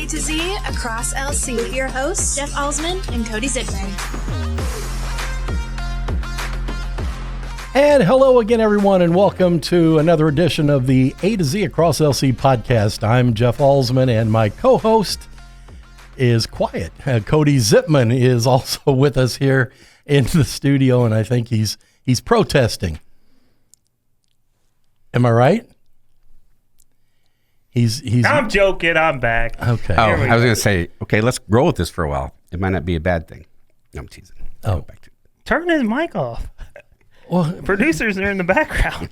A2Z across LC with your hosts, Jeff Alsman and Cody Zitman. And hello again, everyone, and welcome to another edition of the A2Z Across LC podcast. I'm Jeff Alsman, and my co-host is quiet. Cody Zitman is also with us here in the studio, and I think he's protesting. Am I right? He's. I'm joking. I'm back. Okay. Oh, I was going to say, okay, let's roll with this for a while. It might not be a bad thing. No, I'm teasing. Oh. Back to Turn his mic off. Well, Producers are in the background.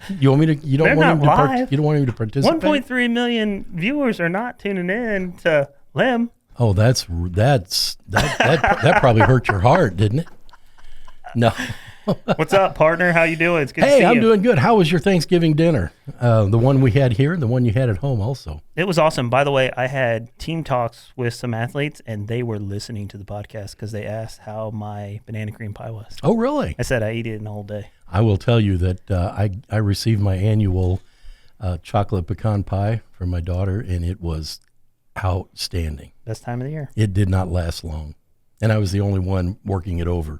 you want me to? You don't They're want him to? not live. You don't want him to participate? 1.3 million viewers are not tuning in to Lim. Oh, that probably hurt your heart, didn't it? No. What's up, partner? How you doing? It's good to see Hey, I'm you. doing good. How was your Thanksgiving dinner? The one we had here and the one you had at home also. It was awesome. By the way, I had team talks with some athletes, and they were listening to the podcast because they asked how my banana cream pie was. Oh, really? I said I eat it in a whole day. I will tell you that I received my annual chocolate pecan pie from my daughter, and it was outstanding. Best time of the year. It did not last long, and I was the only one working it over.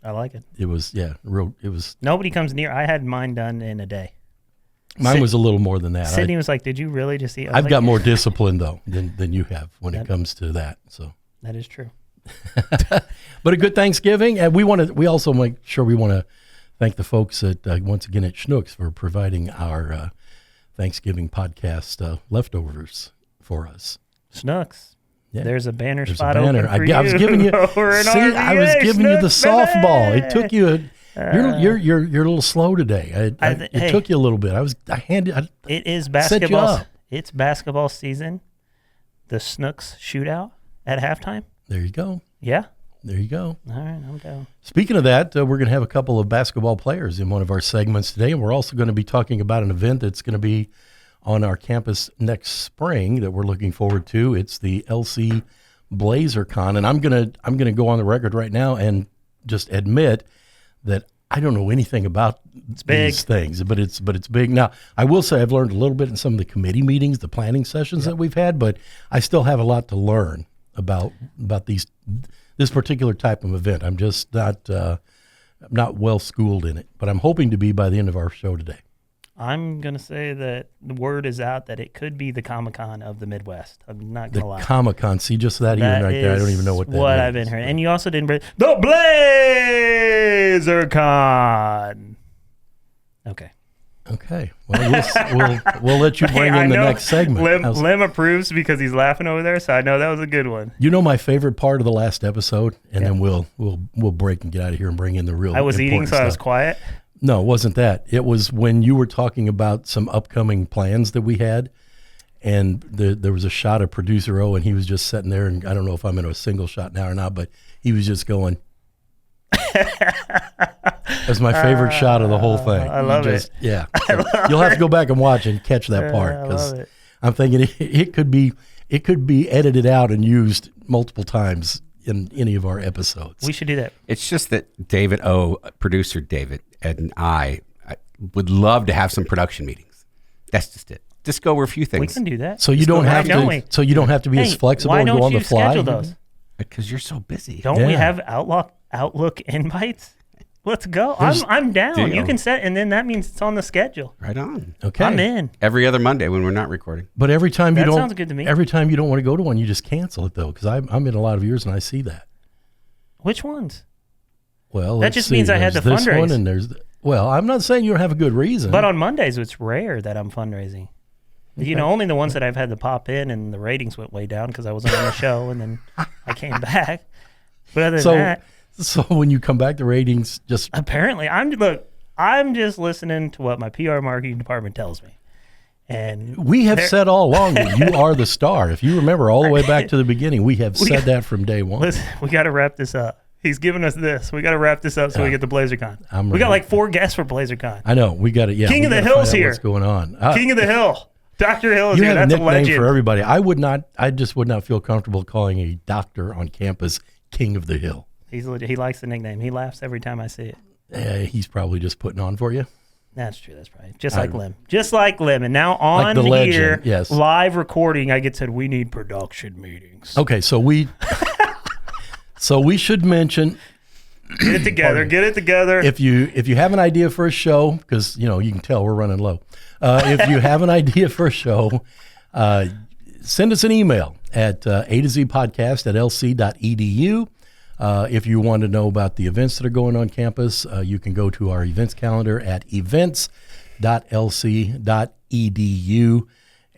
I like it. It was, it was. Nobody comes near. I had mine done in a day. Mine was a little more than that. Sydney was like, "Did you really just eat?" I've got more discipline though than you have when it comes to that. So that is true. But a good Thanksgiving, and we also make sure we want to thank the folks at once again at Schnucks for providing our Thanksgiving podcast leftovers for us. Schnucks. Yeah. There's a banner There's spot a banner. open for I was giving you. I was giving you the softball. It took you. You're a little slow today. It took you a little bit. It is set you basketball. up. It's basketball season. The Schnucks shootout at halftime. There you go. Yeah. There you go. All right, I'm down. Speaking of that, we're going to have a couple of basketball players in one of our segments today, and we're also going to be talking about an event that's going to be on our campus next spring that we're looking forward to. It's the LC BlazerCon, and I'm gonna go on the record right now and just admit that I don't know anything about these things, but it's big. Now, I will say I've learned a little bit in some of the committee meetings, the planning sessions that we've had, but I still have a lot to learn about this particular type of event. I'm just not well schooled in it, but I'm hoping to be by the end of our show today. I'm going to say that the word is out that it could be the Comic-Con of the Midwest. I'm not going to lie. The Comic-Con. See, just that even right there. I don't even know what that what means. I've been hearing. And you also didn't bring the BlazerCon. Okay. Okay. Well, we'll let you bring in the next segment. Lim approves because he's laughing over there, so I know that was a good one. You know my favorite part of the last episode, and then we'll break and get out of here and bring in the real. I was eating, so stuff. I was quiet. No, it wasn't that. It was when you were talking about some upcoming plans that we had, and there was a shot of Producer O, and he was just sitting there, and I don't know if I'm in a single shot now or not, but he was just going. That's my favorite shot of the whole thing. I love it. Yeah. You'll have to go back and watch and catch that part, because I'm thinking it could be edited out and used multiple times in any of our episodes. We should do that. It's just that David O, producer David, and I would love to have some production meetings. That's just it. Just go over a few things. We can do that. So you don't have to. So you don't have to be as flexible and go on the fly. Why don't you schedule those? Because you're so busy. Don't we have Outlook invites? Let's go. I'm down. Deal. You can set, and then that means it's on the schedule. Right on. Okay. I'm in. Every other Monday when we're not recording. But every time That sounds good to me. Every time you don't want to go to one, you just cancel it though, because I'm in a lot of yours and I see that. Which ones? Well, that just means I had to this fundraise. one and there's well, I'm not saying you don't have a good reason. But on Mondays, it's rare that I'm fundraising. Okay. You know, only the ones that I've had to pop in and the ratings went way down because I wasn't on the show and then I came back. But other than that. So when you come back, the ratings just... Apparently, I'm just listening to what my PR marketing department tells me. And we have said all along that you are the star. If you remember all the way back to the beginning, we have said that from day one. Listen, we got to wrap this up. He's giving us this. We got to wrap this up so we get the BlazerCon. We got like 4 guests for BlazerCon. I know. We got to, King of the Hill's here. What's going on? King of the Hill. Dr. Hill is you here. have That's a nickname legend. for everybody. I just would not feel comfortable calling a doctor on campus King of the Hill. He likes the nickname. He laughs every time I see it. He's probably just putting on for you. That's true. That's probably just like Lim. Just like Lim. And now on Like the legend, here, yes. live recording, I get said we need production meetings. Okay, so we should mention Get it together. Get it together. if you have an idea for a show, because you can tell we're running low. If you have an idea for a show, send us an email at A2Z podcast@lc.edu. If you want to know about the events that are going on campus, you can go to our events calendar at events.lc.edu,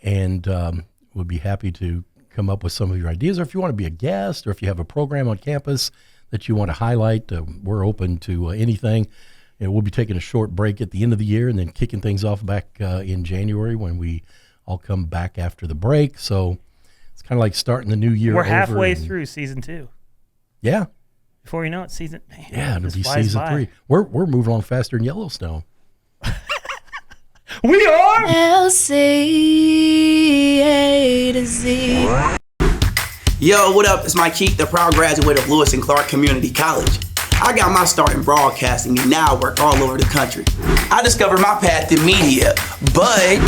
and we'll be happy to come up with some of your ideas. Or if you want to be a guest, or if you have a program on campus that you want to highlight, we're open to anything. And we'll be taking a short break at the end of the year and then kicking things off back in January when we all come back after the break. So it's kind of like starting the new year. We're halfway through season 2. Yeah. Before you know it, season. Man, Yeah, it'll be flies season by. 3. We're moving along faster than Yellowstone. We are. LC A to Z. Yo, what up? It's Mike Keith, the proud graduate of Lewis and Clark Community College. I got my start in broadcasting and now work all over the country. I discovered my path in media, but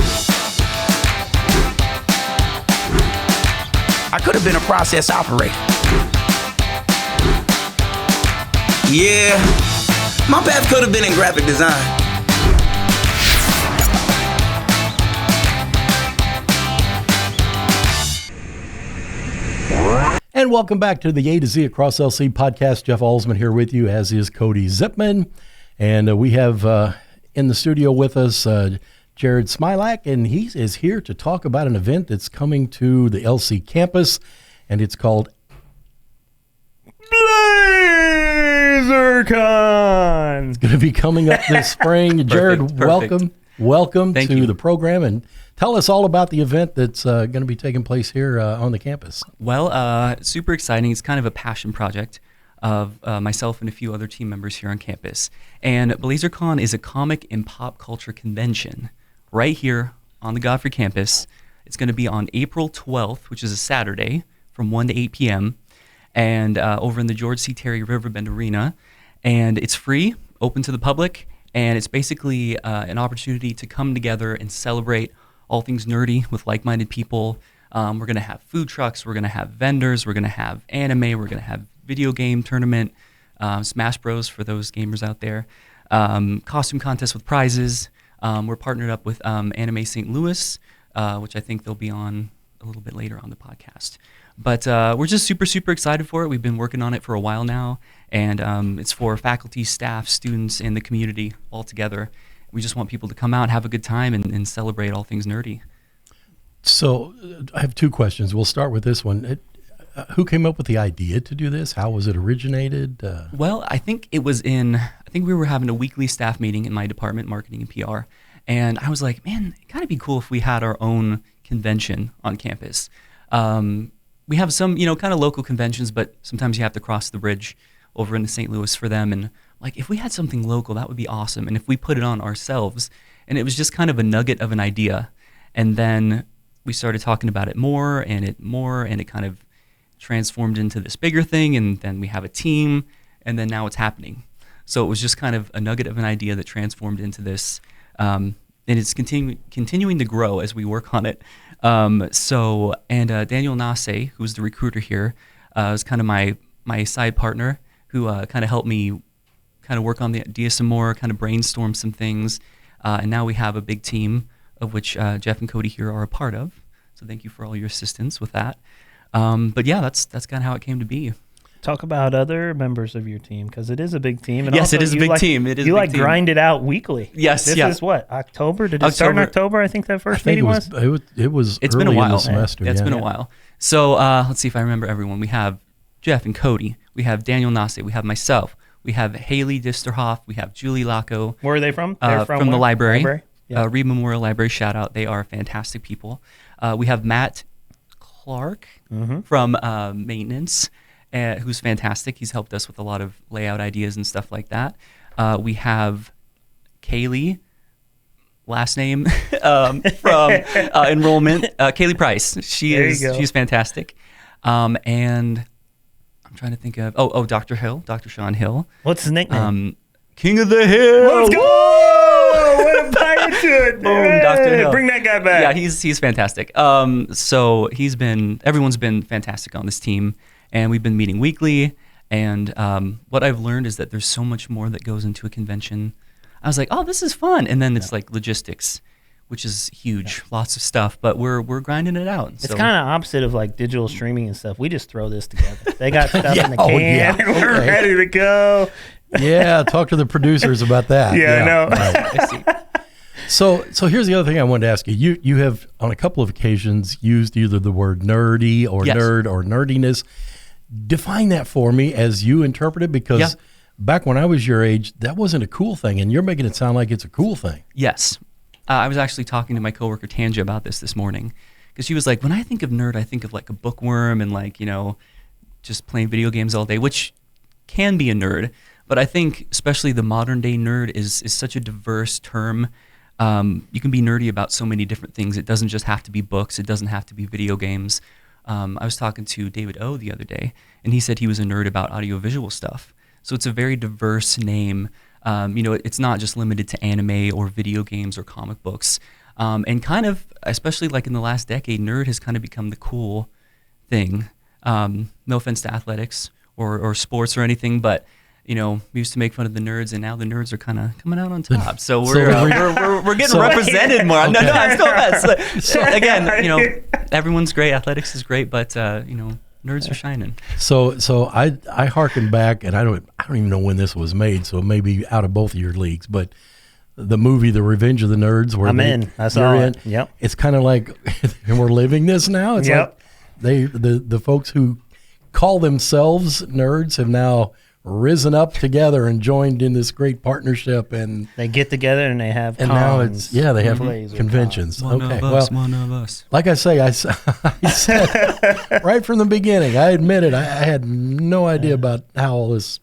I could have been a process operator. Yeah, my path could have been in graphic design. And welcome back to the A to Z Across LC podcast. Jeff Alsman here with you, as is Cody Zipman. And we have in the studio with us Jared Smilak, and he is here to talk about an event that's coming to the LC campus, and it's called BlazerCon. It's going to be coming up this spring. Jared, Perfect. welcome Thank to you. the program, and tell us all about the event that's going to be taking place here on the campus. Well, super exciting. It's kind of a passion project of myself and a few other team members here on campus. And BlazerCon is a comic and pop culture convention right here on the Godfrey campus. It's going to be on April 12th, which is a Saturday, from 1 to 8 p.m., and over in the George C. Terry Riverbend Arena. And it's free, open to the public, and it's basically an opportunity to come together and celebrate all things nerdy with like-minded people. We're going to have food trucks, we're going to have vendors, we're going to have anime, we're going to have video game tournament, Smash Bros for those gamers out there, costume contest with prizes. We're partnered up with Anime St. Louis, which I think they'll be on a little bit later on the podcast. But we're just super, super excited for it. We've been working on it for a while now, and it's for faculty, staff, students, and the community all together. We just want people to come out, have a good time, and celebrate all things nerdy. So I have two questions. We'll start with this one. Who came up with the idea to do this? How was it originated? Well, I think we were having a weekly staff meeting in my department, marketing and PR, and I was like, man, it'd kind of be cool if we had our own convention on campus. We have some, kind of local conventions, but sometimes you have to cross the bridge over into St. Louis for them. And like, if we had something local, that would be awesome. And if we put it on ourselves, and it was just kind of a nugget of an idea. And then we started talking about it more, and it kind of transformed into this bigger thing. And then we have a team, and then now it's happening. So it was just kind of a nugget of an idea that transformed into this. And it's continuing to grow as we work on it. Daniel Nase, who's the recruiter here, is kind of my side partner who kind of helped me kind of work on the idea some more, kind of brainstorm some things. And now we have a big team of which Jeff and Cody here are a part of. So thank you for all your assistance with that. But yeah, that's kind of how it came to be. Talk about other members of your team, because it is a big team. And Yes, also it is a you big like- team. It is you a big team. grind it out weekly. Yes, This yeah. is what, October? Did it start in October? I think that first I think meeting was. it was It's early been a while. in the semester. It's yeah. been a while. So let's see if I remember everyone. We have Jeff and Cody. We have Daniel Nase. We have myself. We have Haley Disterhoff. We have Julie Lacco. Where are they from? They're From the where? library. Yeah. Reed Memorial Library, shout out. They are fantastic people. We have Matt Clark from maintenance, who's fantastic. He's helped us with a lot of layout ideas and stuff like that. We have Kaylee, last name, from enrollment. Kaylee Price. There you go. She's fantastic. And I'm trying to think of, Dr. Hill, Dr. Sean Hill. What's his nickname? King of the Hill. Let's go! what a pirate to it. Boom, Dr. Hill. Bring that guy back. Yeah, he's fantastic. So everyone's been fantastic on this team, and we've been meeting weekly. And what I've learned is that there's so much more that goes into a convention. I was like, oh, this is fun. And then it's like logistics, which is huge, lots of stuff. But we're grinding it out. It's kind of opposite of like digital streaming and stuff. We just throw this together. They got stuff in the oh, can, yeah. and we're Okay. ready to go. Yeah, talk to the producers about that. Yeah, I know. right. I see. So here's the other thing I wanted to ask you. You have on a couple of occasions used either the word nerdy or Yes. nerd or nerdiness. Define that for me as you interpret it, because Yeah. back when I was your age, that wasn't a cool thing, and you're making it sound like it's a cool thing. Yes. I was actually talking to my coworker Tanja about this morning, because she was like, when I think of nerd, I think of like a bookworm and like, just playing video games all day, which can be a nerd. But I think especially the modern day nerd is such a diverse term. You can be nerdy about so many different things. It doesn't just have to be books. It doesn't have to be video games. I was talking to David O the other day, and he said he was a nerd about audiovisual stuff. So it's a very diverse name. It's not just limited to anime or video games or comic books. And kind of, especially like in the last decade, nerd has kind of become the cool thing. No offense to athletics or sports or anything, but we used to make fun of the nerds, and now the nerds are kind of coming out on top. So we're getting represented more. No, I'm still bad. So again, everyone's great. Athletics is great, but nerds are shining. So I harken back, and I don't even know when this was made, so it may be out of both of your leagues, but the movie The Revenge of the Nerds, where I'm in. I saw you're it. in, Yep. it's kind of like, and we're living this now. It's Yep. like the folks who call themselves nerds have now risen up together and joined in this great partnership, and They get together and they have now cons, it's they have plays or conventions. One Okay, of well, us, one of us. like I say, I said right from the beginning, I admit it, I had no idea about how all this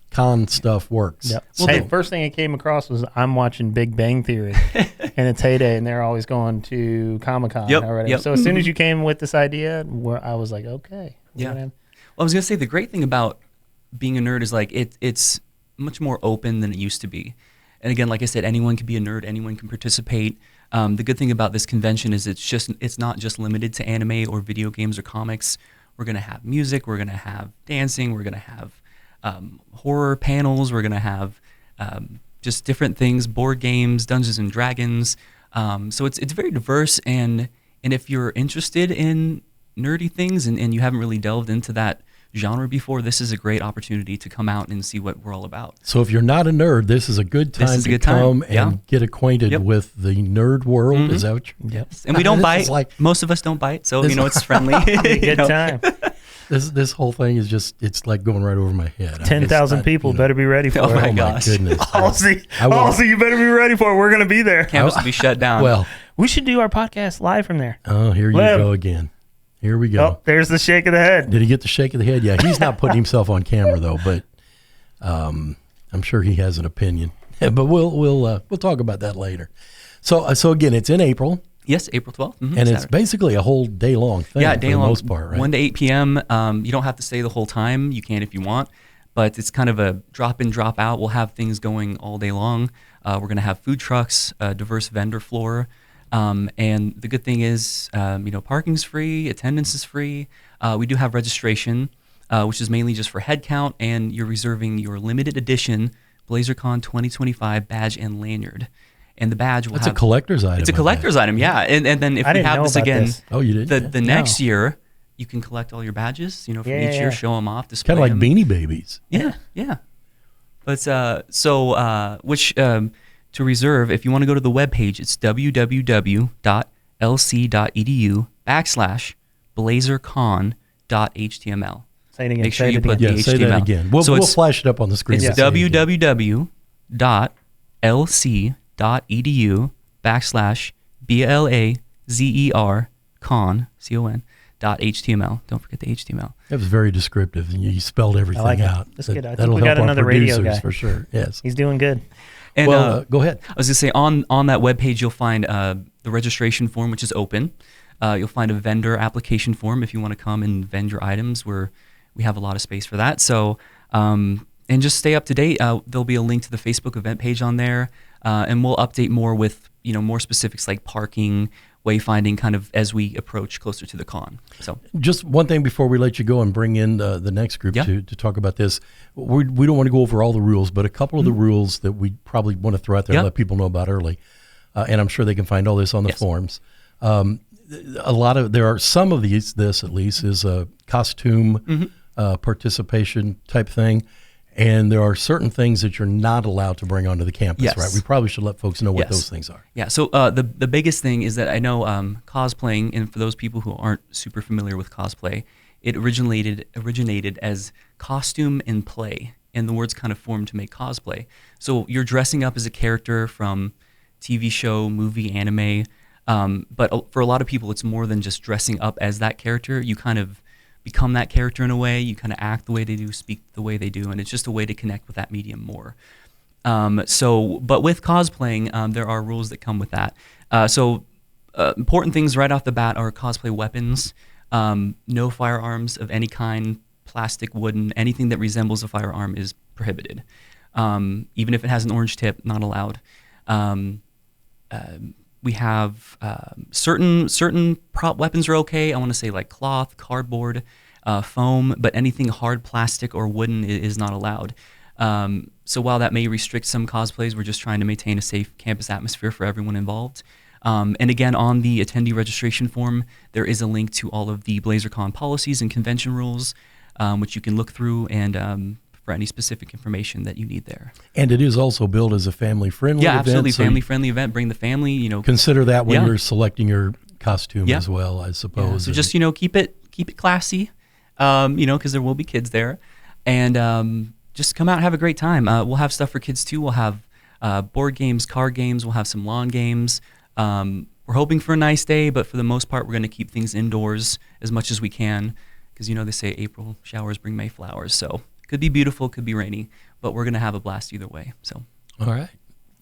con stuff works. Yep. So- Hey, first thing I came across was I'm watching Big Bang Theory, and it's heyday, and they're always going to Comic-Con Yep, or whatever. yep. So as soon as you came with this idea, I was like, okay. we're Yeah. gonna- Well, I was gonna say the great thing about being a nerd is like it's much more open than it used to be. And again, like I said, anyone can be a nerd, anyone can participate. The good thing about this convention is it's not just limited to anime or video games or comics. We're gonna have music, we're gonna have dancing, we're gonna have horror panels, we're gonna have just different things, board games, Dungeons and Dragons. So it's very diverse, and if you're interested in nerdy things and you haven't really delved into that genre before, this is a great opportunity to come out and see what we're all about. So if you're not a nerd, this is a good time This is a to good time. come and Yeah. get acquainted Yep. with the nerd world. Is that what you Yep. And we don't This bite. is like- Most of us don't bite, so This- it's friendly. Good time. This whole thing is just, it's like going right over my head. 10,000 people better be ready for Oh it. my Oh my gosh. goodness. Halsey, I will- Halsey, you better be ready for it. We're going to be there. Campus will be shut down. Well, We should do our podcast live from there. oh, here you Liv. go again. Here we go. Oh, there's the shake of the head. Did he get the shake of the head? Yeah, he's not putting himself on camera though, but I'm sure he has an opinion. But we'll talk about that later. So again, it's in April, yes, April 12th. and it's Saturday. basically a whole day long thing Yeah, for day the long, most part, right? 1 to 8 p.m. You don't have to stay the whole time. You can if you want, but it's kind of a drop in, drop out. We'll have things going all day long. We're going to have food trucks, a diverse vendor floor. And the good thing is, parking's free, attendance is free. We do have registration, which is mainly just for head count, and you're reserving your limited edition BlazerCon 2025 badge and lanyard. And the badge will It's a have collector's item. It's a I collector's item, yeah. And then if I we didn't have know this about again, this. bet. Oh, you did? the next year, you can collect all your badges, from Yeah, each yeah. year, show them off, display Kind of like them. Beanie Babies. Yeah, yeah. But to reserve, if you want to go to the webpage, it's www.lc.edu/blazercon.html. Say it again. Make sure say you it put again. the Yeah, say that HTML. again. We'll So it's- flash it up on the screen. It's Say it again. www.lc.edu/blazercon.html. Don't forget the HTML. That was very descriptive, and you spelled everything like it. out. That's good. I think That'll we got help our another radio producers guy. for sure. Yes. He's doing good. And Well, go ahead. I was going to say, on that webpage, you'll find the registration form, which is open. You'll find a vendor application form if you want to come and vend your items, where we have a lot of space for that. So, and just stay up to date. There'll be a link to the Facebook event page on there. and we'll update more with more specifics like parking, wayfinding, kind of as we approach closer to the con. So just one thing before we let you go and bring in the next group to talk about this. We don't want to go over all the rules, but a couple of the rules that we probably want to throw out there and let people know about early. And I'm sure they can find all this on the forms. There are some of these, this at least, is a costume participation type thing. And there are certain things that you're not allowed to bring onto the campus, right? We probably should let folks know what those things are. Yeah, so the biggest thing is that I know cosplaying, and for those people who aren't super familiar with cosplay, it originated as costume and play, and the words kind of formed to make cosplay. So you're dressing up as a character from TV show, movie, anime, but for a lot of people, it's more than just dressing up as that character. You kind of become that character in a way. You kind of act the way they do, speak the way they do, and it's just a way to connect with that medium more. But with cosplaying, there are rules that come with that. Important things right off the bat are cosplay weapons, no firearms of any kind, plastic, wooden, anything that resembles a firearm is prohibited. Even if it has an orange tip, not allowed. We have certain prop weapons are okay. I want to say like cloth, cardboard, foam, but anything hard plastic or wooden is not allowed. So while that may restrict some cosplays, we're just trying to maintain a safe campus atmosphere for everyone involved. And again, on the attendee registration form, there is a link to all of the BlazerCon policies and convention rules, which you can look through and for any specific information that you need there. And it is also billed as a family-friendly event. Yeah, absolutely, family-friendly event. Bring the family, Consider that when you're selecting your costume as well, I suppose. So just, keep it classy, because there will be kids there. And just come out and have a great time. We'll have stuff for kids, too. We'll have board games, card games. We'll have some lawn games. We're hoping for a nice day, but for the most part, we're going to keep things indoors as much as we can because, they say April showers bring May flowers, so could be beautiful, could be rainy, but we're going to have a blast either way. So, all right,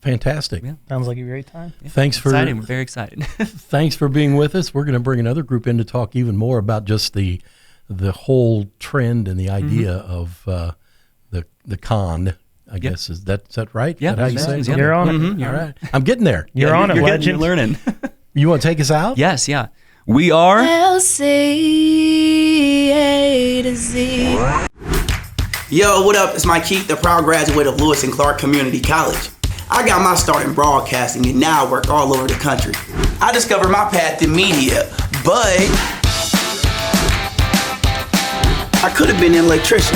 fantastic. Yeah. Sounds like a great time. Yeah. Thanks We're very excited. Thanks for being with us. We're going to bring another group in to talk even more about just the whole trend and the idea of the con. I guess is that right? Yeah, is that how you say it? You're on it. All right, I'm getting there. You're on it, legend. You're learning. You want to take us out? Yes, yeah. We are LC A2Z. Yo, what up? It's Mike Keith, the proud graduate of Lewis and Clark Community College. I got my start in broadcasting and now I work all over the country. I discovered my path in media, but I could have been an electrician.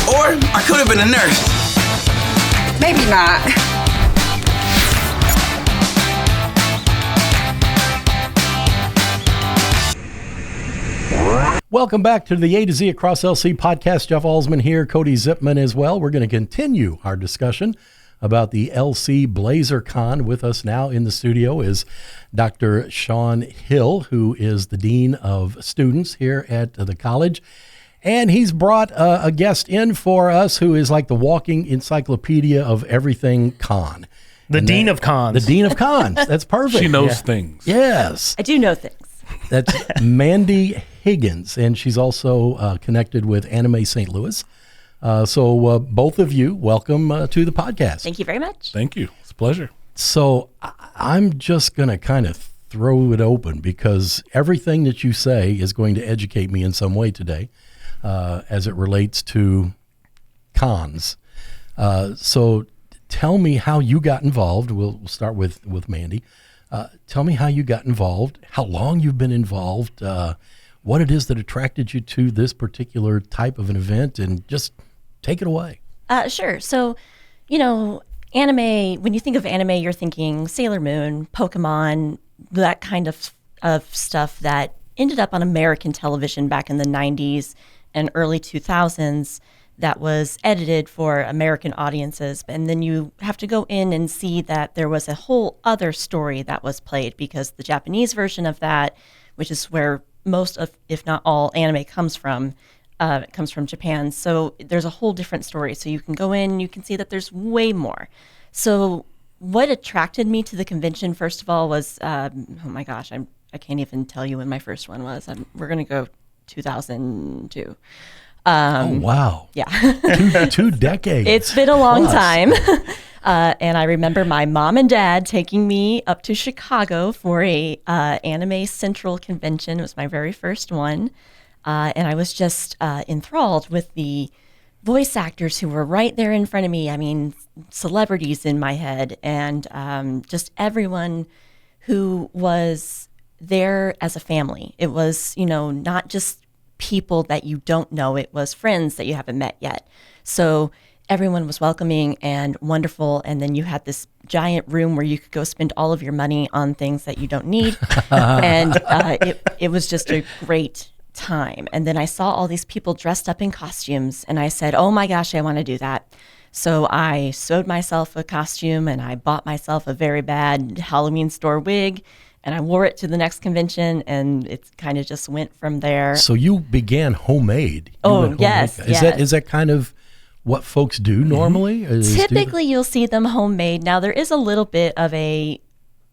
Or I could have been a nurse. Maybe not. Welcome back to the A to Z Across LC podcast. Jeff Alsman here, Cody Zipman as well. We're going to continue our discussion about the LC BlazerCon. With us now in the studio is Dr. Sean Hill, who is the Dean of Students here at the college. And he's brought a guest in for us who is like the walking encyclopedia of everything con. The Dean of Cons. The Dean of Cons. That's perfect. She knows things. Yes. I do know things. That's Mandy Higgins, and she's also connected with Anime St. Louis. So both of you, welcome to the podcast. Thank you very much. Thank you. It's a pleasure. So I'm just going to kind of throw it open because everything that you say is going to educate me in some way today as it relates to cons. So tell me how you got involved. We'll start with Mandy. Tell me how you got involved, how long you've been involved, what it is that attracted you to this particular type of an event, and just take it away. Sure. So, anime, when you think of anime, you're thinking Sailor Moon, Pokemon, that kind of stuff that ended up on American television back in the 90s and early 2000s. That was edited for American audiences. And then you have to go in and see that there was a whole other story that was played because the Japanese version of that, which is where most of, if not all, anime comes from Japan. So there's a whole different story. So you can go in, you can see that there's way more. So what attracted me to the convention, first of all, was, oh my gosh, I can't even tell you when my first one was. We're going to go 2002. Oh, wow. Yeah. Two decades. It's been a long plus. time. And I remember my mom and dad taking me up to Chicago for a Anime Central convention. It was my very first one. And I was just enthralled with the voice actors who were right there in front of me. I mean, celebrities in my head, and just everyone who was there as a family. It was, not just people that you don't know. It was friends that you haven't met yet. So everyone was welcoming and wonderful. And then you had this giant room where you could go spend all of your money on things that you don't need. And it was just a great time. And then I saw all these people dressed up in costumes, and I said, oh my gosh, I want to do that. So I sewed myself a costume, and I bought myself a very bad Halloween store wig, and I wore it to the next convention, and it kind of just went from there. So you began homemade. Yes. Is that kind of what folks do normally? Typically, you'll see them homemade. Now, there is a little bit of a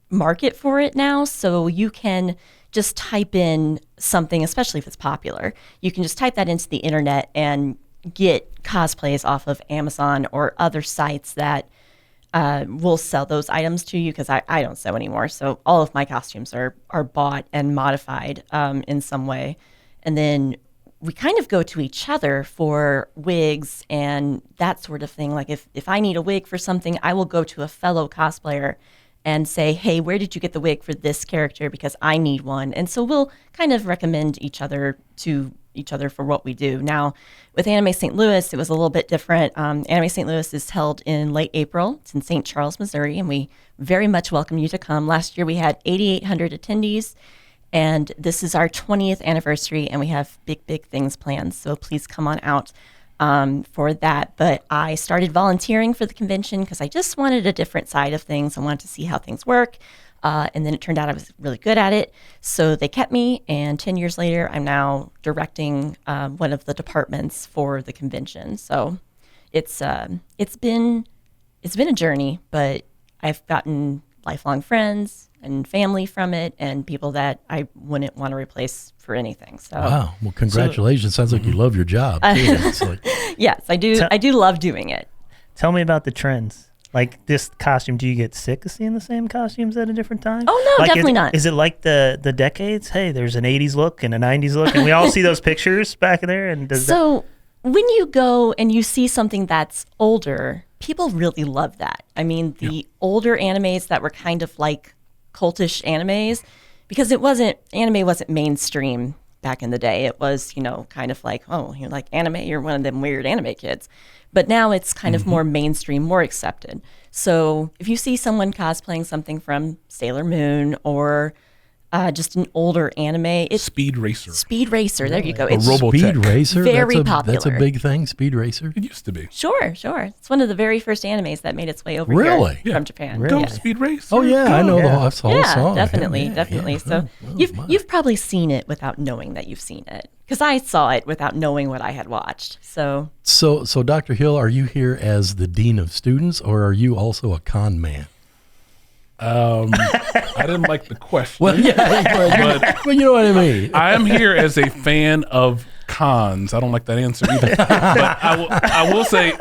market for it now, so you can just type in something, especially if it's popular. You can just type that into the internet and get cosplays off of Amazon or other sites that will sell those items to you, because I don't sew anymore. So all of my costumes are bought and modified in some way. And then we kind of go to each other for wigs and that sort of thing. Like if I need a wig for something, I will go to a fellow cosplayer and say, hey, where did you get the wig for this character? Because I need one. And so we'll kind of recommend each other to each other for what we do. Now, with Anime St. Louis, it was a little bit different. Anime St. Louis is held in late April. It's in St. Charles, Missouri, and we very much welcome you to come. Last year, we had 8,800 attendees, and this is our 20th anniversary, and we have big, big things planned. So please come on out for that. But I started volunteering for the convention because I just wanted a different side of things. I wanted to see how things work. And then it turned out I was really good at it. So they kept me, and 10 years later, I'm now directing one of the departments for the convention. So it's been a journey, but I've gotten lifelong friends and family from it, and people that I wouldn't want to replace for anything. So wow, well, congratulations! Sounds like you love your job too. It's like, yes, I do. I do love doing it. Tell me about the trends. Like this costume, do you get sick of seeing the same costumes at a different time? Oh no, definitely not. Is it like the decades? Hey, there's an 80s look and a 90s look, and we all see those pictures back there. And when you go and you see something that's older, people really love that. I mean, the older animes that were kind of like cultish animes, because anime wasn't mainstream back in the day. It was, kind of like, oh, you're like anime, you're one of them weird anime kids. But now it's kind of more mainstream, more accepted. So if you see someone cosplaying something from Sailor Moon or just an older anime, it's Speed Racer. Speed Racer, there you go. It's Speed Racer. Very popular. That's a big thing. Speed Racer. It used to be. Sure. It's one of the very first animes that made its way over Really? here from Japan. Go Yes. Speed Racer. Oh yeah, I know the whole Yeah, song. definitely. Yeah. So you've probably seen it without knowing that you've seen it, because I saw it without knowing what I had watched. So Dr. Hill, are you here as the dean of students, or are you also a con man? I didn't like the question. Well, yeah, but you know what I mean. I am here as a fan of cons. I don't like that answer either. But I will say,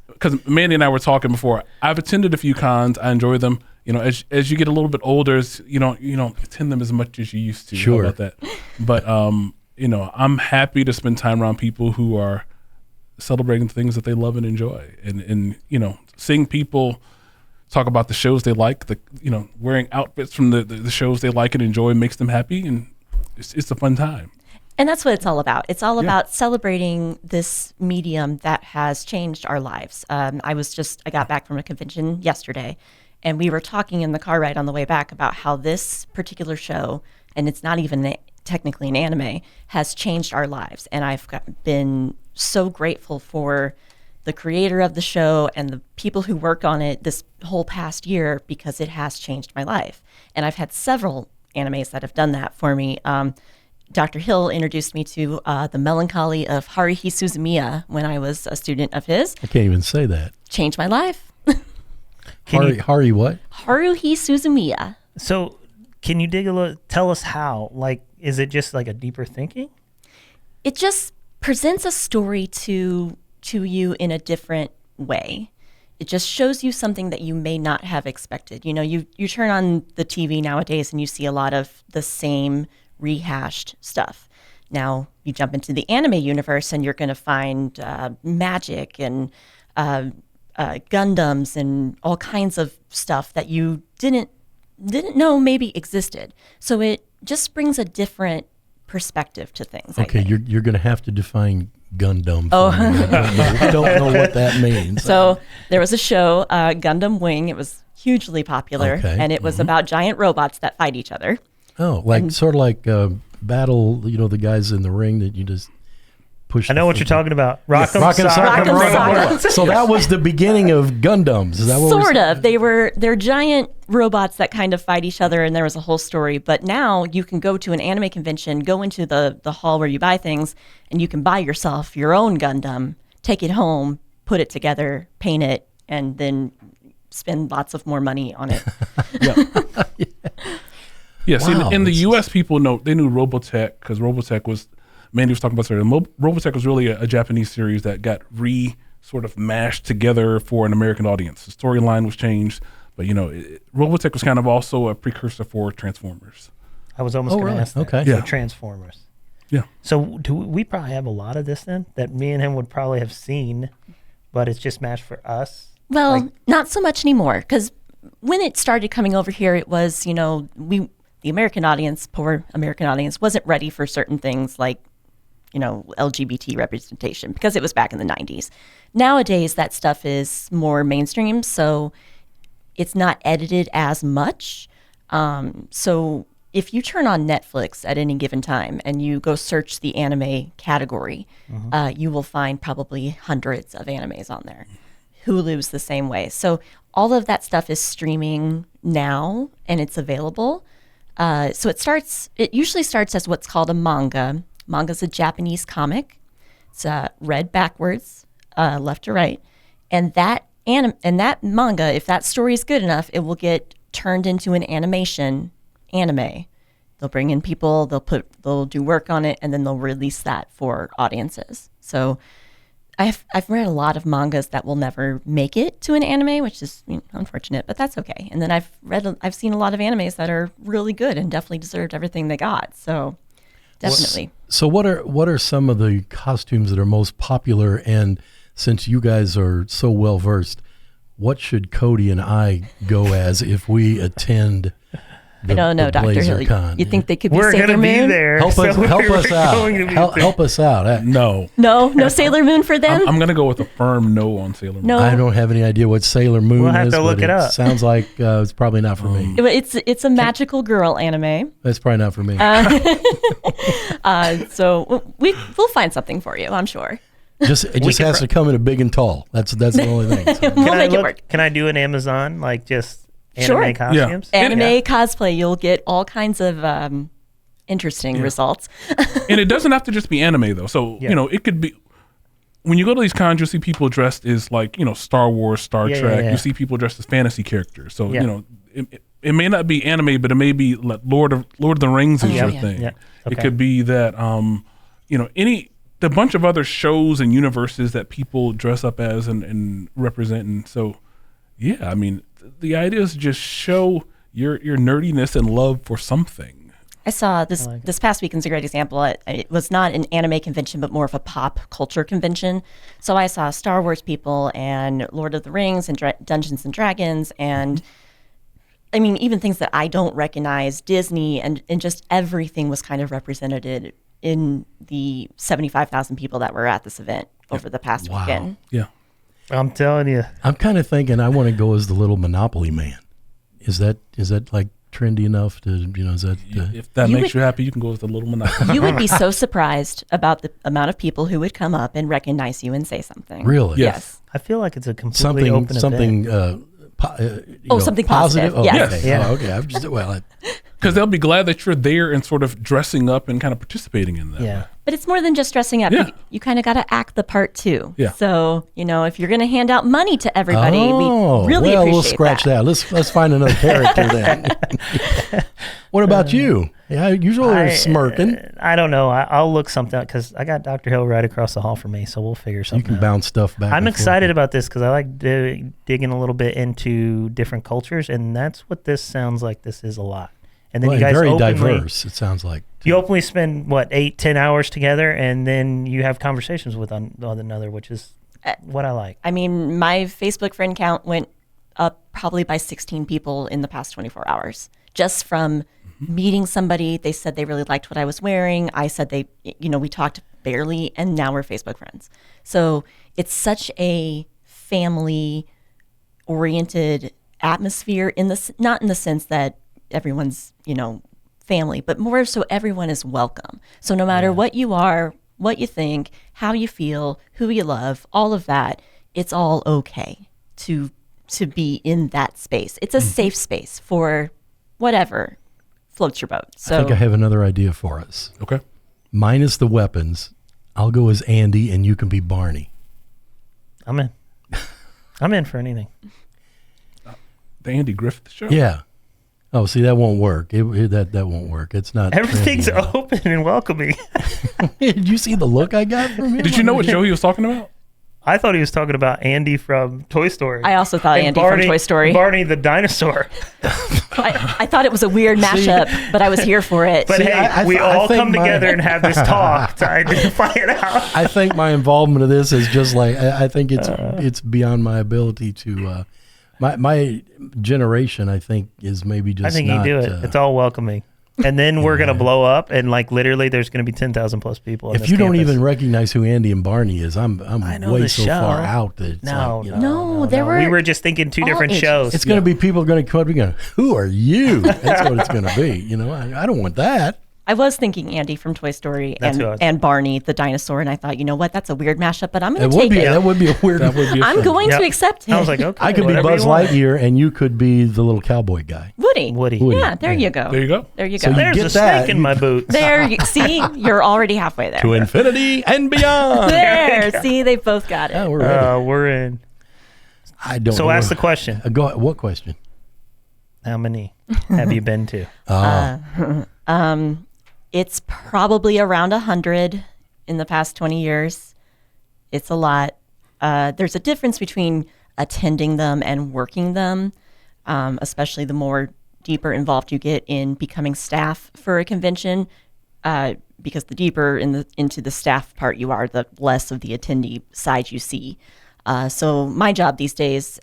because Mandy and I were talking before, I've attended a few cons. I enjoy them. As you get a little bit older, you don't attend them as much as you used to. Sure. How about that? But I'm happy to spend time around people who are celebrating things that they love and enjoy, and seeing people talk about the shows they like, wearing outfits from the shows they like and enjoy makes them happy, and it's a fun time. And that's what it's all about. It's all about celebrating this medium that has changed our lives. I got back from a convention yesterday, and we were talking in the car ride on the way back about how this particular show, and it's not even technically an anime, has changed our lives. And I've been so grateful for the creator of the show and the people who worked on it this whole past year, because it has changed my life. And I've had several animes that have done that for me. Dr. Hill introduced me to The Melancholy of Haruhi Suzumiya when I was a student of his. I can't even say that. Changed my life. Hari what? Haruhi Suzumiya. So can you tell us how? Like, is it just like a deeper thinking? It just presents a story to you in a different way. It just shows you something that you may not have expected. You know, you turn on the TV nowadays and you see a lot of the same rehashed stuff. Now you jump into the anime universe and you're going to find magic and Gundams and all kinds of stuff that you didn't know maybe existed. So it just brings a different perspective to things. Okay, you're going to have to define Gundam. I don't know what that means. So there was a show, Gundam Wing. It was hugely popular, and it was about giant robots that fight each other. Oh, sort of like battle. You know, the guys in the ring that you just push. I know what you're talking about. Rock'em Sock'em Sock'em. So that was the beginning of Gundams. Is that what sort of? They're giant robots that kind of fight each other, and there was a whole story. But now you can go to an anime convention, go into the hall where you buy things, and you can buy yourself your own Gundam, take it home, put it together, paint it, and then spend lots of more money on it. Yeah, see, Wow, in the U.S., people knew Robotech because Robotech was, Mandy was talking about earlier. Robotech was really a Japanese series that got sort of mashed together for an American audience. The storyline was changed, but Robotech was kind of also a precursor for Transformers. I was almost going to ask that. Okay. So Yeah. Transformers. Yeah. So we probably have a lot of this then that me and him would probably have seen, but it's just matched for us. Well, not so much anymore, because when it started coming over here, it was, the American audience, poor American audience, wasn't ready for certain things like, LGBT representation because it was back in the 90s. Nowadays, that stuff is more mainstream, so it's not edited as much. So if you turn on Netflix at any given time and you go search the anime category, you will find probably hundreds of animes on there. Hulu's the same way. So all of that stuff is streaming now and it's available. So it usually starts as what's called a manga. Manga's a Japanese comic. It's read backwards, left to right. And that manga, if that story is good enough, it will get turned into an anime. They'll bring in people, they'll do work on it, and then they'll release that for audiences. So I've read a lot of mangas that will never make it to an anime, which is unfortunate, but that's okay. And then I've seen a lot of animes that are really good and definitely deserved everything they got. So definitely. So what are some of the costumes that are most popular? And since you guys are so well versed, what should Cody and I go as if we attend? I don't know, Dr. Hill. You think they could be We're Sailor going to be Moon? there. Help us out. going to be Help us out. No. No Sailor Moon for them? I'm going to go with a firm no on Sailor Moon. No. I don't have any idea what Sailor Moon We'll have is, to look but it up. Sounds like it's probably not for me. It's a magical girl anime. That's probably not for me. So we'll find something for you, I'm sure. It just has to come in a big and tall. That's the only thing. So. We'll make it work. Can I do an Amazon, like just anime Sure. costumes? Anime cosplay, you'll get all kinds of interesting results. And it doesn't have to just be anime though. So it could be when you go to these cons, you'll see people dressed as like Star Wars, Star Trek. You see people dressed as fantasy characters. So it may not be anime, but it may be like Lord of the Rings is your thing. Yeah. Okay. It could be that the bunch of other shows and universes that people dress up as and represent. And so, I mean, the idea is to just show your nerdiness and love for something. I saw this past weekend's a great example. It was not an anime convention, but more of a pop culture convention. So I saw Star Wars people and Lord of the Rings and Dungeons and Dragons and I mean, even things that I don't recognize, Disney and just everything was kind of represented in the 75,000 people that were at this event over the past weekend. Yeah. I'm telling you. I'm kind of thinking I want to go as the little Monopoly man. Is that like trendy enough to, is that... if that makes you happy, you can go with the little Monopoly. You would be so surprised about the amount of people who would come up and recognize you and say something. Really? Yes. I feel like it's a completely open event. Something positive. Oh, Yes. Okay. Yeah. Oh, okay. I'm just Because they'll be glad that you're there and sort of dressing up and kind of participating in that. Yeah. But it's more than just dressing up. Yeah. You kind of got to act the part too. Yeah. So, if you're going to hand out money to everybody, we really appreciate we'll scratch that. Let's find another character then. What about you? Yeah, usually they're smirking. I don't know. I'll look something up because I got Dr. Hill right across the hall from me, so we'll figure something You can out. bounce stuff back. I'm and excited forth. about this because I like digging a little bit into different cultures, and that's what this sounds like. This is a lot. And then Well, you guys very openly, diverse. It sounds like. you openly spend, 8-10 hours together, and then you have conversations with one another, which is what I like. I mean, my Facebook friend count went up probably by 16 people in the past 24 hours, just from meeting somebody. They said they really liked what I was wearing. I said we talked barely, and now we're Facebook friends. So it's such a family-oriented atmosphere, not in the sense that everyone's, family, but more so everyone is welcome. So no matter what you are, what you think, how you feel, who you love, all of that, it's all okay to be in that space. It's a safe space for whatever floats your boat. So I think I have another idea for us. Okay. Minus the weapons, I'll go as Andy, and you can be Barney. I'm in. I'm in for anything. The Andy Griffith Show? Yeah. Oh, see, that won't work. That won't work. It's not. Everything's trendy. open and welcoming. Did you see the look I got from him? Did you know what show he was talking about? I thought he was talking about Andy from Toy Story. I also thought And Andy from Toy Story. Barney the dinosaur. I thought it was a weird mashup, but I was here for it. But hey, I we all think come together and have this talk to identify it out. I think my involvement of this is just like I think it's beyond my ability to. My generation, I think, is maybe just. I think not, you do it. It's all welcoming. And then we're going to blow up, and literally there's going to be 10,000 plus people on If this you don't campus. even recognize who Andy and Barney is, I'm I know way the so show. far out that it's No, like, No, there were. we were just thinking two all different ages. shows. It's going to be people going to come up and go, who are you? That's what it's going to be. I don't want that. I was thinking Andy from Toy Story That's who I was- and Barney the dinosaur, and I thought, you know what, that's a weird mashup, but I'm going That to would take be it. that would be a weird. That would be a I'm fun- going Yep. to accept it. I was like, okay. I could be whatever Buzz you want. Lightyear, and you could be the little cowboy guy. Woody. Woody. Yeah, there you go. There you go. There you So go. you There's get a that. snake in my boots. There, see, you're already halfway there. To infinity and beyond. There, see, they both got it. Oh, we're ready. We're in. I don't. So know. ask the question. What question? How many have you been to? It's probably around 100 in the past 20 years. It's a lot. There's a difference between attending them and working them, especially the more deeper involved you get in becoming staff for a convention, because the deeper into the staff part you are, the less of the attendee side you see. So my job these days,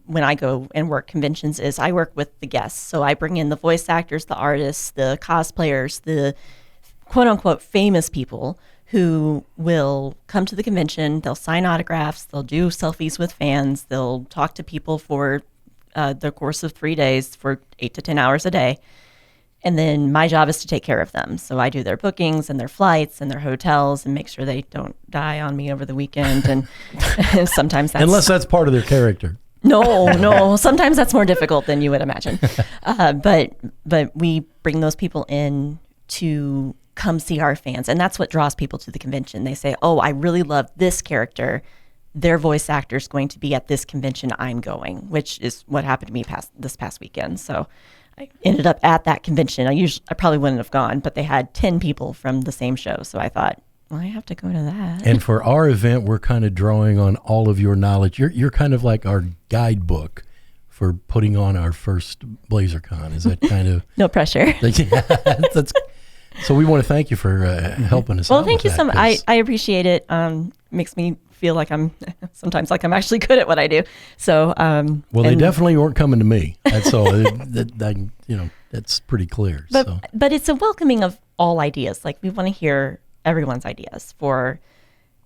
when I go and work conventions, is I work with the guests. So I bring in the voice actors, the artists, the cosplayers, the quote unquote famous people who will come to the convention. They'll sign autographs. They'll do selfies with fans. They'll talk to people for the course of 3 days for 8 to 10 hours a day. And then my job is to take care of them. So I do their bookings and their flights and their hotels and make sure they don't die on me over the weekend. And sometimes that's... Unless that's part of their character. No. Sometimes that's more difficult than you would imagine. But we bring those people in to come see our fans. And that's what draws people to the convention. They say, oh, I really love this character. Their voice actor is going to be at this convention I'm going, which is what happened to me this past weekend. So I ended up at that convention. I probably wouldn't have gone, but they had 10 people from the same show. So I thought, well, I have to go to that. And for our event, we're kind of drawing on all of your knowledge. You're kind of like our guidebook for putting on our first BlazerCon. Is that kind of... No pressure. That's, so we want to thank you for helping us out. Well, thank you with so that, much. 'cause- I appreciate it. Makes me feel like I'm sometimes like I'm actually good at what I do. So, well, they definitely weren't coming to me. That's all. That's pretty clear. But it's a welcoming of all ideas. Like we want to hear everyone's ideas for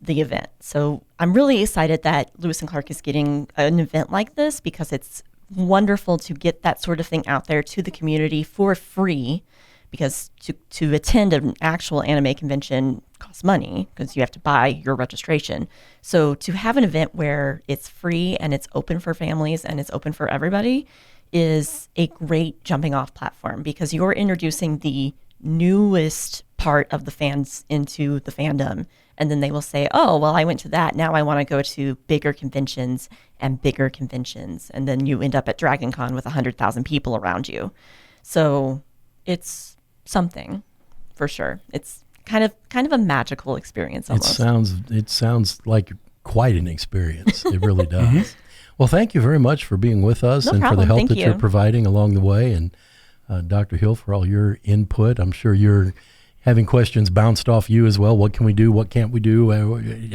the event. So I'm really excited that Lewis and Clark is getting an event like this because it's wonderful to get that sort of thing out there to the community for free. Because to attend an actual anime convention costs money because you have to buy your registration. So to have an event where it's free and it's open for families and it's open for everybody is a great jumping off platform because you're introducing the newest part of the fans into the fandom. And then they will say, oh, well, I went to that. Now I want to go to bigger conventions and bigger conventions. And then you end up at Dragon Con with 100,000 people around you. So it's something for sure. It's kind of a magical experience almost. It sounds like quite an experience. It really does. Well, thank you very much for being with us No and problem. for the help Thank that you. you're providing along the way. And Dr. Hill, for all your input. I'm sure you're having questions bounced off you as well. What can we do? What can't we do?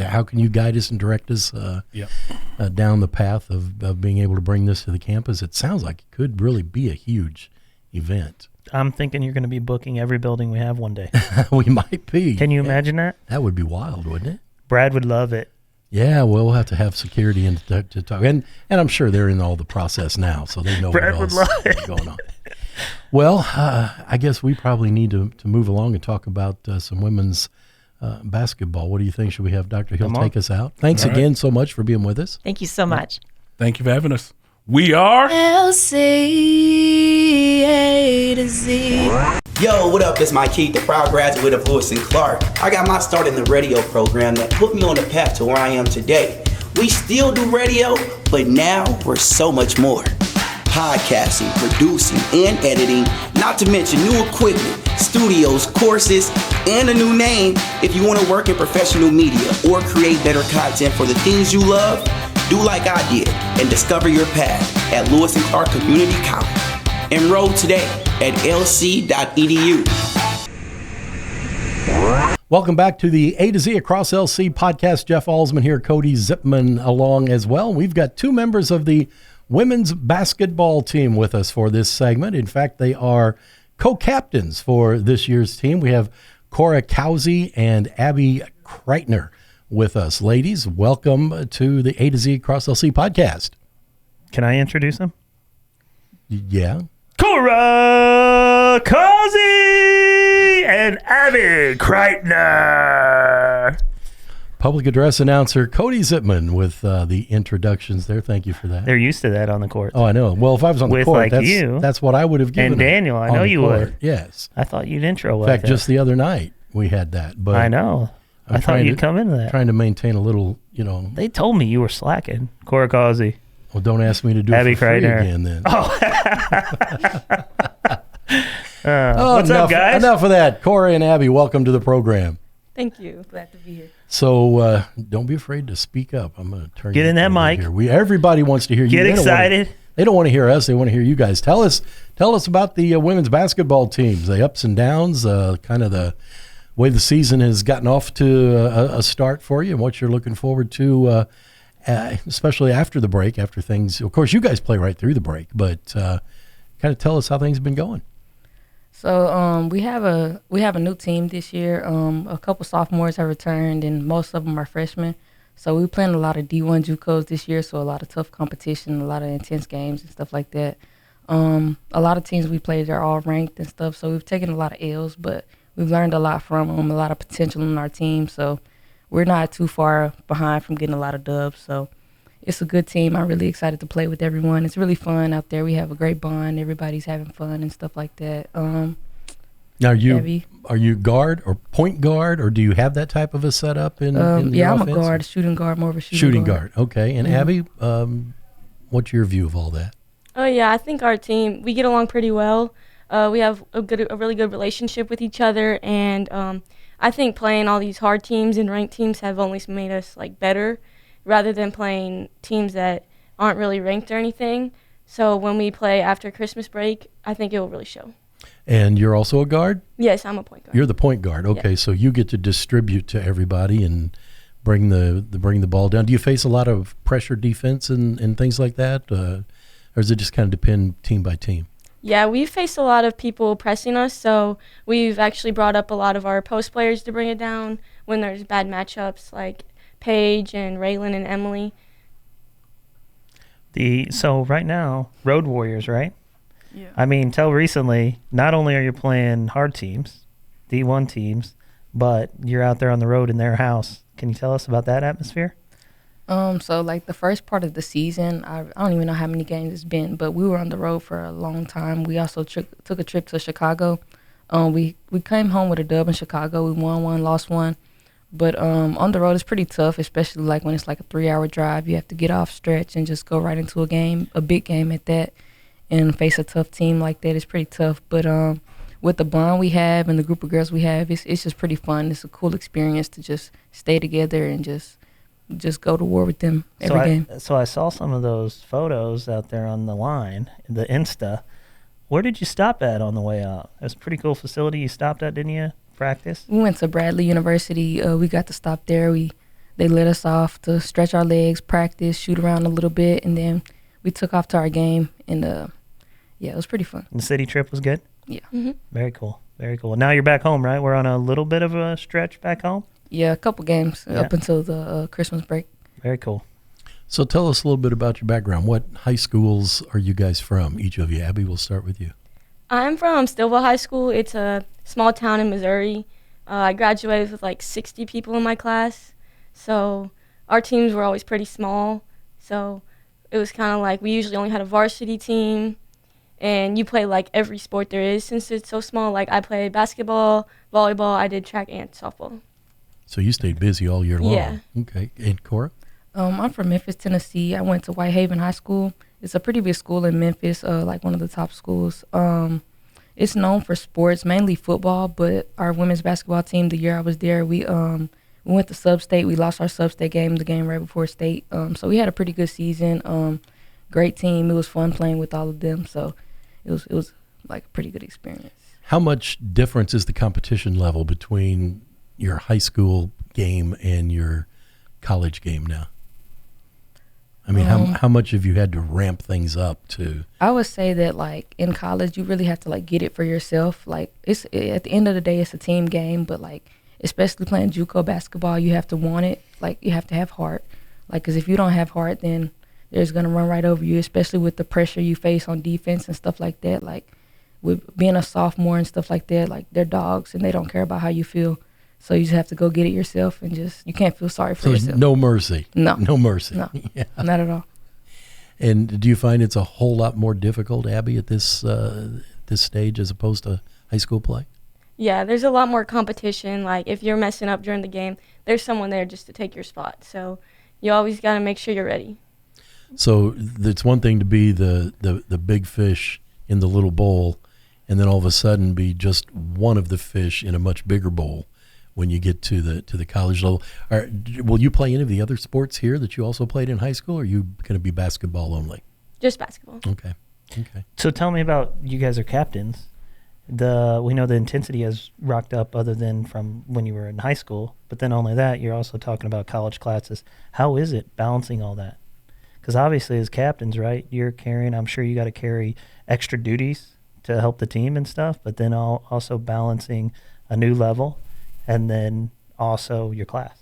How can you guide us and direct us down the path of being able to bring this to the campus? It sounds like it could really be a huge event. I'm thinking you're going to be booking every building we have one day. We might be. Can you imagine that? That would be wild, wouldn't it? Brad would love it. Yeah, well, we'll have to have security and to talk. And I'm sure they're in all the process now, so they know Brad what would else love is it. going on. Well, I guess we probably need to move along and talk about some women's basketball. What do you think? Should we have Dr. Hill Come on. take us out? Thanks again so much for being with us. Thank you so much. Thank you for having us. We are LC A2Z. Yo, what up? It's Mike Keith, the proud graduate of Lewis and Clark. I got my start in the radio program that put me on the path to where I am today. We still do radio, but now we're so much more. Podcasting, producing, and editing, not to mention new equipment, studios, courses, and a new name. If you want to work in professional media or create better content for the things you love, do like I did and discover your path at Lewis and Clark Community College. Enroll today at lc.edu. Welcome back to the A to Z Across LC podcast. Jeff Alsman here, Cody Zipman along as well. We've got two members of the women's basketball team with us for this segment. In fact, they are co-captains for this year's team. We have Cora Causey and Abby Kreitner with us. Ladies, welcome to the A to Z Across LC podcast. Can I introduce him? Yeah. Cora, Causey, and Abby Kreitner. Public address announcer Cody Zipman with the introductions there. Thank you for that. They're used to that on the court. Oh, I know. Well, if I was on the With, court, like, you that's what I would have given and them Daniel, I on know the you court. would. Yes. I thought you'd intro In like fact, that. just the other night we had that. But I know. I'm I thought trying you'd to- come into that. Trying to maintain a little, They told me you were slacking. Cora Causey. well, don't ask me to do Abby it for free Kreitner. again then. What's up, guys? Enough of that. Cora and Abby, welcome to the program. Thank you. Glad to be here. So don't be afraid to speak up. I'm going to turn Get you in that over mic. Here. Everybody wants to hear you. Get They don't wanna- excited. They don't want to hear us. They want to hear you guys. Tell us about the women's basketball teams, the ups and downs, kind of the way the season has gotten off to a start for you and what you're looking forward to, especially after the break, after things. Of course, you guys play right through the break, but kind of tell us how things have been going. So we have a new team this year. A couple sophomores have returned, and most of them are freshmen. So we're playing a lot of D1 JUCOs this year, so a lot of tough competition, a lot of intense games and stuff like that. A lot of teams we played are all ranked and stuff, so we've taken a lot of L's, but we've learned a lot from them, a lot of potential in our team. So we're not too far behind from getting a lot of dubs. So it's a good team. I'm really excited to play with everyone. It's really fun out there. We have a great bond. Everybody's having fun and stuff like that. Now, Abby? are you guard or point guard, or do you have that type of a setup in your Yeah, I'm offense? a guard, shooting guard, more of a Shooting guard. Okay. And Mhm. Abby, what's your view of all that? Oh yeah, I think our team, we get along pretty well. We have a really good relationship with each other, and I think playing all these hard teams and ranked teams have only made us like better, rather than playing teams that aren't really ranked or anything. So when we play after Christmas break, I think it will really show. And you're also a guard? Yes, I'm a point guard. You're the point guard. Okay, Yeah. so you get to distribute to everybody and bring the ball down. Do you face a lot of pressure defense and things like that? Or does it just kind of depend team by team? Yeah, we've faced a lot of people pressing us, so we've actually brought up a lot of our post players to bring it down when there's bad matchups, like Paige and Raylan and Emily. So right now, Road Warriors, right? Yeah. I mean, till recently, not only are you playing hard teams, D1 teams, but you're out there on the road in their house. Can you tell us about that atmosphere? So like the first part of the season, I don't even know how many games it's been, but we were on the road for a long time. We also took a trip to Chicago. We came home with a dub in Chicago. We won one, lost one. But on the road, it's pretty tough, especially like when it's like a 3-hour drive. You have to get off stretch and just go right into a game, a big game at that, and face a tough team like that. It's pretty tough. But with the bond we have and the group of girls we have, it's just pretty fun. It's a cool experience to just stay together and just go to war with them every game. So I saw some of those photos out there on the line, the Insta. Where did you stop at on the way out? It was a pretty cool facility you stopped at, didn't you? Practice? We went to Bradley University. We got to stop there. They let us off to stretch our legs, practice, shoot around a little bit, and then we took off to our game. And yeah, it was pretty fun. And the city trip was good? Yeah. Mm-hmm. Very cool. Very cool. Now you're back home, right? We're on a little bit of a stretch back home? Yeah, a couple games up until the Christmas break. Very cool. So tell us a little bit about your background. What high schools are you guys from, each of you? Abby, we'll start with you. I'm from Stillville High School. It's a small town in Missouri. I graduated with like 60 people in my class. So our teams were always pretty small. So it was kind of like we usually only had a varsity team. And you play like every sport there is since it's so small. Like I played basketball, volleyball, I did track and softball. So you stayed busy all year long. Yeah. Okay. And Cora? I'm from Memphis, Tennessee. I went to Whitehaven High School. It's a pretty big school in Memphis, like one of the top schools. It's known for sports, mainly football, but our women's basketball team, the year I was there, we went to sub-state. We lost our sub-state game, the game right before state. So we had a pretty good season. Great team. It was fun playing with all of them. So it was like a pretty good experience. How much difference is the competition level between your high school game and your college game now? I mean, how much have you had to ramp things up to? I would say that, like, in college, you really have to, like, get it for yourself. Like, at the end of the day, it's a team game, but, like, especially playing JUCO basketball, you have to want it. Like, you have to have heart. Like, because if you don't have heart, then they're going to run right over you, especially with the pressure you face on defense and stuff like that. Like, with being a sophomore and stuff like that, like, they're dogs, and they don't care about how you feel. So you just have to go get it yourself and you can't feel sorry for yourself. No mercy. No. No mercy. No, yeah. Not at all. And do you find it's a whole lot more difficult, Abby, at this stage as opposed to high school play? Yeah, there's a lot more competition. Like, if you're messing up during the game, there's someone there just to take your spot. So you always got to make sure you're ready. So it's one thing to be the big fish in the little bowl and then all of a sudden be just one of the fish in a much bigger bowl when you get to the college level. Will you play any of the other sports here that you also played in high school, or are you going to be basketball only? Just basketball. Okay. So tell me about, you guys are captains. We know the intensity has rocked up other than from when you were in high school, but then only that, you're also talking about college classes. How is it balancing all that? Because obviously as captains, right, you're carrying, I'm sure you got to carry extra duties to help the team and stuff, but then also balancing a new level and then also your class.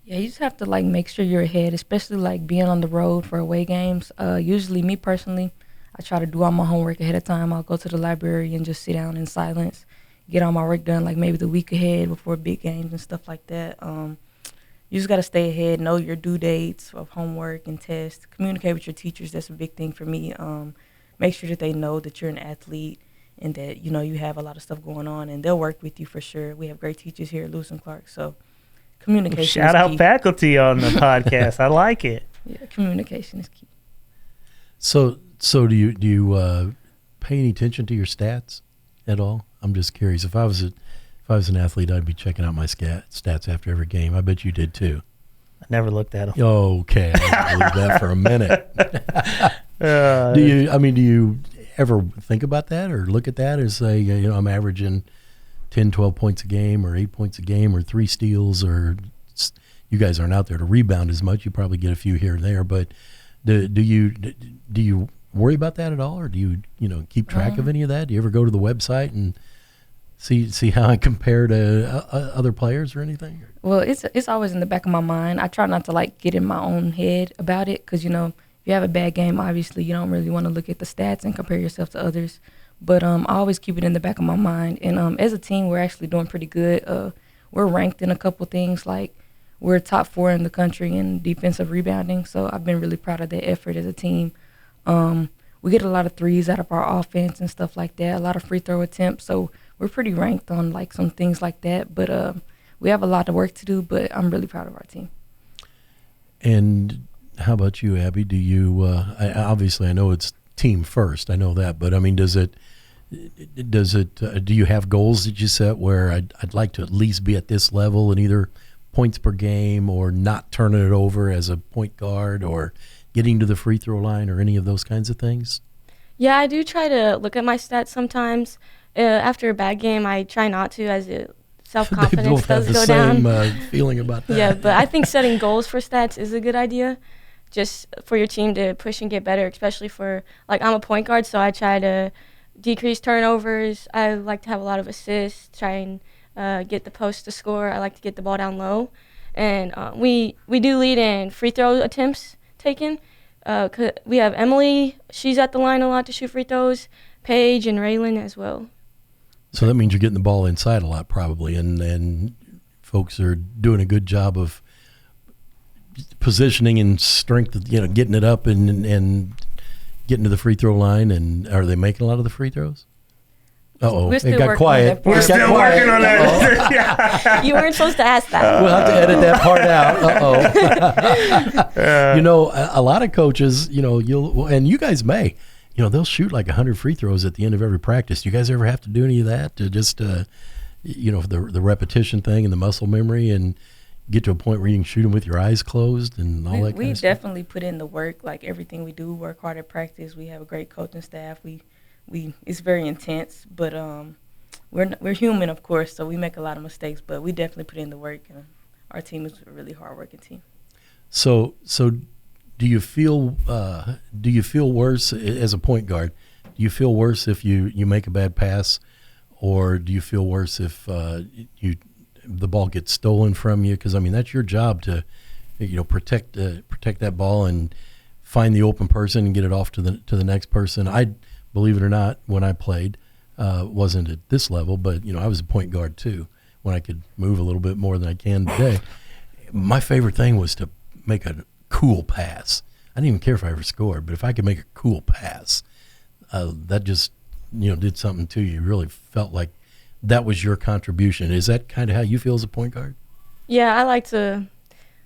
Yeah, you just have to, like, make sure you're ahead, especially, like, being on the road for away games. Usually, me personally, I try to do all my homework ahead of time. I'll go to the library and just sit down in silence, get all my work done, like, maybe the week ahead before big games and stuff like that. You just got to stay ahead, know your due dates of homework and tests. Communicate with your teachers. That's a big thing for me. Make sure that they know that you're an athlete and that, you know, you have a lot of stuff going on, and they'll work with you for sure. We have great teachers here at Lewis and Clark, so communication Shout is out key. Faculty on the podcast. I like it. Yeah, communication is key. So do you pay any attention to your stats at all? I'm just curious. If I was an athlete, I'd be checking out my stats after every game. I bet you did too. I never looked at them. Okay, I didn't believe that for a minute. Do you ever think about that or look at that as say, you know, I'm averaging 10, 12 points a game or 8 points a game or 3 steals, or you guys aren't out there to rebound as much. You probably get a few here and there, but do you worry about that at all, or do you keep track of any of that? Do you ever go to the website and see how I compare to other players or anything? Well, it's always in the back of my mind. I try not to, like, get in my own head about it because, you know, if you have a bad game, obviously you don't really want to look at the stats and compare yourself to others. But I always keep it in the back of my mind. And as a team, we're actually doing pretty good. We're ranked in a couple things, like we're top 4 in the country in defensive rebounding. So I've been really proud of that effort as a team. We get a lot of threes out of our offense and stuff like that, a lot of free throw attempts. So we're pretty ranked on, like, some things like that. But we have a lot of work to do, but I'm really proud of our team. And how about you, Abby? Do you obviously, I know it's team first, I know that, but I mean, does it Does it? Do you have goals that you set where I'd like to at least be at this level in either points per game or not turning it over as a point guard or getting to the free throw line or any of those kinds of things? Yeah, I do try to look at my stats sometimes. After a bad game, I try not to, as self-confidence does go down. They both have the same feeling about that. Yeah, but I think setting goals for stats is a good idea, just for your team to push and get better, especially for, like, I'm a point guard, so I try to decrease turnovers. I like to have a lot of assists, try and get the post to score. I like to get the ball down low. And we do lead in free throw attempts taken. We have Emily, she's at the line a lot to shoot free throws, Paige and Raylan as well. So that means you're getting the ball inside a lot probably, and folks are doing a good job of positioning and strength, getting it up and getting to the free throw line. And are they making a lot of the free throws? Uh-oh, it got quiet. We're still working on that. You weren't supposed to ask that. We'll have to edit that part out. Uh-oh. A lot of coaches, and you guys may, they'll shoot like 100 free throws at the end of every practice. Do you guys ever have to do any of that to just, the repetition thing and the muscle memory and get to a point where you can shoot them with your eyes closed and all that kind of stuff? We definitely put in the work, like everything we do, work hard at practice. We have a great coaching staff. It's very intense, but we're human, of course, so we make a lot of mistakes, but we definitely put in the work, and our team is a really hard-working team. So do you feel worse as a point guard? Do you feel worse if you make a bad pass, or do you feel worse if the ball gets stolen from you? Because that's your job to protect that ball and find the open person and get it off to the next person. Believe it or not, when I played, wasn't at this level, but I was a point guard too when I could move a little bit more than I can today. My favorite thing was to make a cool pass. I didn't even care if I ever scored, but if I could make a cool pass, that just did something to you. You really felt like that was your contribution. Is that kind of how you feel as a point guard? Yeah, I like to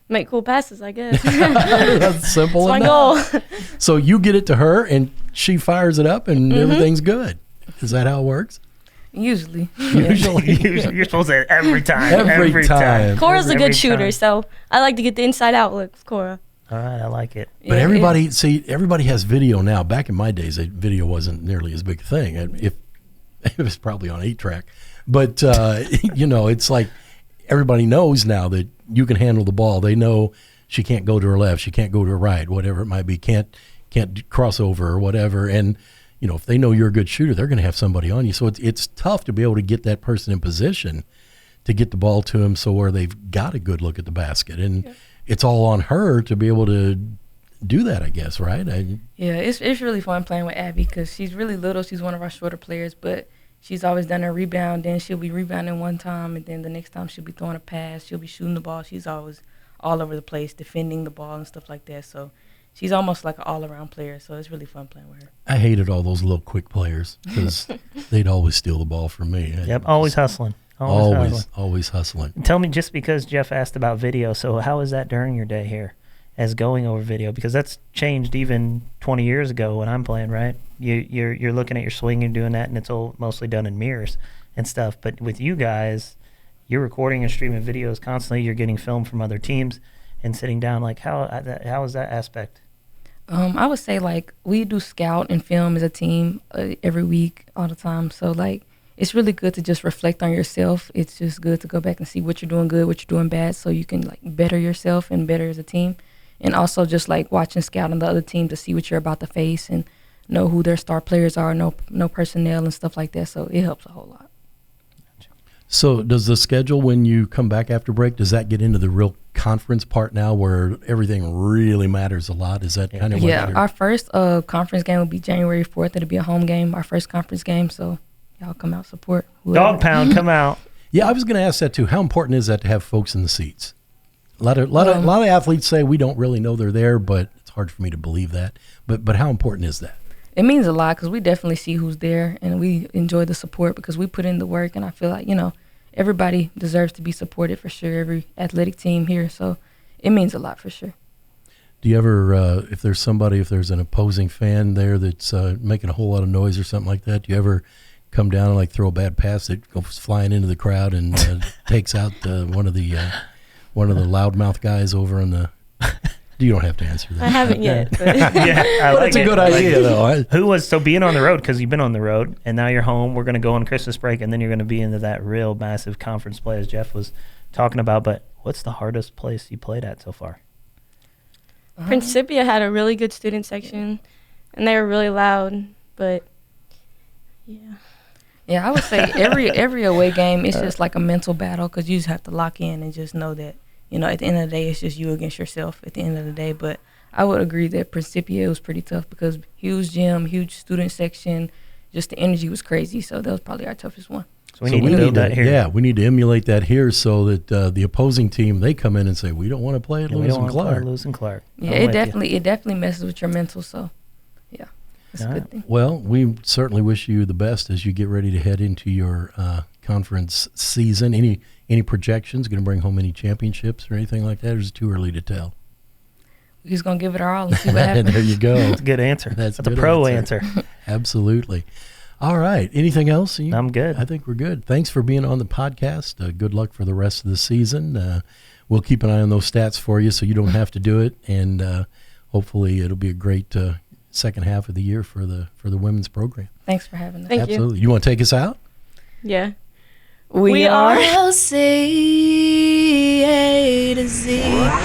make cool passes, I guess. That's simple That's enough. my goal. So you get it to her, and she fires it up, and everything's good. Is that how it works? Usually. You're supposed to every time. Every time. Cora's a good shooter, so I like to get the inside-out look with Cora. All right, I like it. But everybody has video now. Back in my days, video wasn't nearly as big a thing. It was probably on 8-track. But, it's like everybody knows now that you can handle the ball. They know she can't go to her left, she can't go to her right, whatever it might be, can't cross over or whatever. And, if they know you're a good shooter, they're going to have somebody on you. So it's tough to be able to get that person in position to get the ball to them so where they've got a good look at the basket. And it's all on her to be able to do that, I guess, right? Yeah, it's really fun playing with Abby because she's really little. She's one of our shorter players, but she's always done her rebound. Then she'll be rebounding one time, and then the next time she'll be throwing a pass. She'll be shooting the ball. She's always all over the place, defending the ball and stuff like that. So she's almost like an all-around player, so it's really fun playing with her. I hated all those little quick players because they'd always steal the ball from me. Yep, always hustling. Always hustling. Tell me, just because Jeff asked about video, so how is that during your day here as going over video? Because that's changed even 20 years ago when I'm playing, right? You're looking at your swing and doing that, and it's all mostly done in mirrors and stuff. But with you guys, you're recording and streaming videos constantly. You're getting film from other teams and sitting down. Like, how is that aspect? I would say, like, we do scout and film as a team every week, all the time. So, like, it's really good to just reflect on yourself. It's just good to go back and see what you're doing good, what you're doing bad, so you can, like, better yourself and better as a team. And also just, like, watching scout on the other team to see what you're about to face and know who their star players are, know personnel and stuff like that. So it helps a whole lot. So does the schedule, when you come back after break, does that get into the real conference part now where everything really matters a lot? Is that kind of what Yeah, our first conference game will be January 4th. It'll be a home game, our first conference game. So y'all come out, support. Whoever. Dog Pound, come out. Yeah, I was going to ask that too. How important is that to have folks in the seats? A lot of athletes say we don't really know they're there, but it's hard for me to believe that. But how important is that? It means a lot because we definitely see who's there, and we enjoy the support because we put in the work, and I feel like, everybody deserves to be supported for sure, every athletic team here. So it means a lot for sure. Do you ever, if there's an opposing fan there that's making a whole lot of noise or something like that, do you ever come down and like throw a bad pass that goes flying into the crowd and takes out one of the loudmouth guys over on the. You don't have to answer that. I haven't yet. But It's a good idea, though. Being on the road, because you've been on the road, and now you're home. We're going to go on Christmas break, and then you're going to be into that real massive conference play, as Jeff was talking about. But what's the hardest place you played at so far? Principia had a really good student section, and they were really loud. But yeah, I would say every away game it's just like a mental battle because you just have to lock in and just know that. At the end of the day, it's just you against yourself at the end of the day. But I would agree that Principia was pretty tough because huge gym, huge student section, just the energy was crazy. So that was probably our toughest one. So we need to build that here. Yeah, we need to emulate that here so that the opposing team, they come in and say, we don't want to play at Lewis and Clark. Yeah, it definitely messes with your mental. So, yeah, it's a good thing. Well, we certainly wish you the best as you get ready to head into your conference season. Any projections? Going to bring home any championships or anything like that? Or is it too early to tell? We're just going to give it our all and see what happens. There you go. That's a good answer. That's a pro answer. Absolutely. All right. Anything else? I'm good. I think we're good. Thanks for being on the podcast. Good luck for the rest of the season. We'll keep an eye on those stats for you so you don't have to do it. And hopefully it'll be a great second half of the year for the women's program. Thanks for having us. Thank Absolutely. You want to take us out? Yeah. We are A2Z.